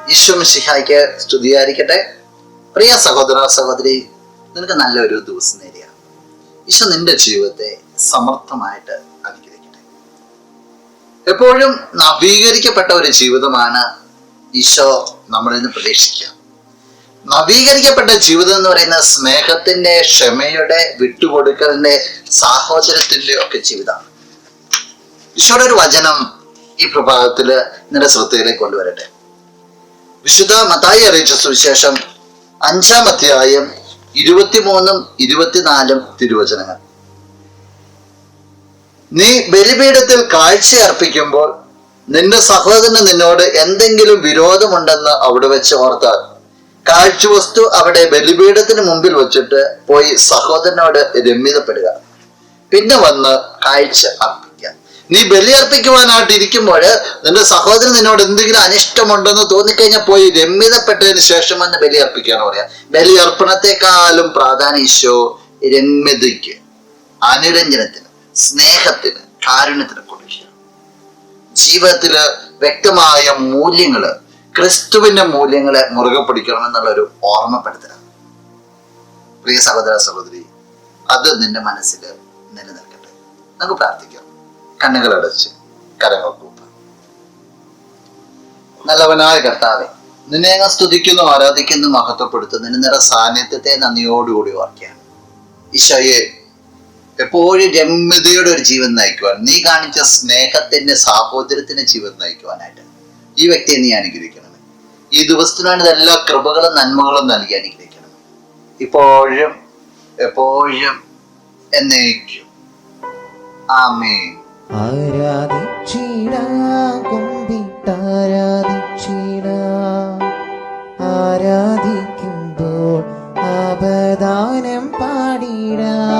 ഈശോ മിശിഹായ്ക്ക് സ്തുതിയായിരിക്കട്ടെ. പ്രിയ സഹോദര സഹോദരി, നിനക്ക് നല്ലൊരു ദിവസം നേടിയ ഈശോ നിന്റെ ജീവിതത്തെ സമർത്ഥമായിട്ട് അനുഗ്രഹിക്കട്ടെ. എപ്പോഴും നവീകരിക്കപ്പെട്ട ഒരു ജീവിതമാണ് ഈശോ നമ്മളിൽ നിന്ന് പ്രതീക്ഷിക്കുക. നവീകരിക്കപ്പെട്ട ജീവിതം എന്ന് പറയുന്നത് സ്നേഹത്തിന്റെ, ക്ഷമയുടെ, വിട്ടുകൊടുക്കലിന്റെ, സാഹോദര്യത്തിന്റെ ഒക്കെ ജീവിതമാണ്. ഈശോയുടെ ഒരു വചനം ഈ പ്രഭാതത്തില് നിന്റെ ശ്രദ്ധയിലേക്ക് കൊണ്ടുവരട്ടെ. വിശുദ്ധ മത്തായി അറിയിച്ച സുവിശേഷം 5-ാം അധ്യായം 23-ഉം 24-ഉം തിരുവചനങ്ങൾ. നീ ബലിപീഠത്തിൽ കാഴ്ച അർപ്പിക്കുമ്പോൾ നിന്റെ സഹോദരന് നിന്നോട് എന്തെങ്കിലും വിരോധമുണ്ടെന്ന് അവിടെ വെച്ച് ഓർത്താൽ കാഴ്ചവസ്തു അവിടെ ബലിപീഠത്തിന് മുമ്പിൽ വെച്ചിട്ട് പോയി സഹോദരനോട് രമ്യതപ്പെടുക. പിന്നെ വന്ന് കാഴ്ച അർപ്പിക്കുക. നീ ബലി അർപ്പിക്കുവാനായിട്ട് ഇരിക്കുമ്പോൾ നിന്റെ സഹോദരൻ നിന്നോട് എന്തെങ്കിലും അനിഷ്ടമുണ്ടെന്ന് തോന്നിക്കഴിഞ്ഞാൽ പോയി രമ്യതപ്പെട്ടതിന് ശേഷം വന്ന് ബലി അർപ്പിക്കാന്ന് പറയാം. ബലി അർപ്പണത്തെക്കാളും പ്രാധാന്യം ഈശോ രമ്യതയ്ക്ക്, അനുരഞ്ജനത്തിന്, സ്നേഹത്തിന്, കാരുണ്യത്തിന് കൊടുക്കുക. ജീവിതത്തില് വ്യക്തമായ മൂല്യങ്ങള്, ക്രിസ്തുവിന്റെ മൂല്യങ്ങളെ മുറുകെ പിടിക്കണമെന്നുള്ളൊരു ഓർമ്മപ്പെടുത്തലാണ്. പ്രിയ സഹോദര സഹോദരി, അത് നിന്റെ മനസ്സിൽ നിലനിൽക്കട്ടെ. നമുക്ക് പ്രാർത്ഥിക്കാം. കണ്ണുകളടച്ച് കരങ്ങൾ കൂപ്പാം. നല്ലവനായ കർത്താവെ, നിന്നെ ഞങ്ങൾ സ്തുതിക്കുന്നു, ആരാധിക്കുന്നു, മഹത്വപ്പെടുത്തുന്നു. നിന്റെ സാന്നിധ്യത്തെ നന്ദിയോടുകൂടി ഓർക്കുകയാണ്. ഈശോയെ, എപ്പോഴും രമ്യതയുടെ ഒരു ജീവൻ നയിക്കുവാൻ, നീ കാണിച്ച സ്നേഹത്തിന്റെ, സാഹോദര്യത്തിന്റെ ജീവൻ നയിക്കുവാനായിട്ട് ഈ വ്യക്തിയെ നീ അനുഗ്രഹിക്കണമേ. ഈ ദിവസത്തിനാണ് എല്ലാ കൃപകളും നന്മകളും നൽകി അനുഗ്രഹിക്കണമേ, ഇപ്പോഴും എപ്പോഴും എന്നേക്കും. ആമേൻ. ആരാധിക്കുമ്പോൾ അപദാനം പാടിടാം.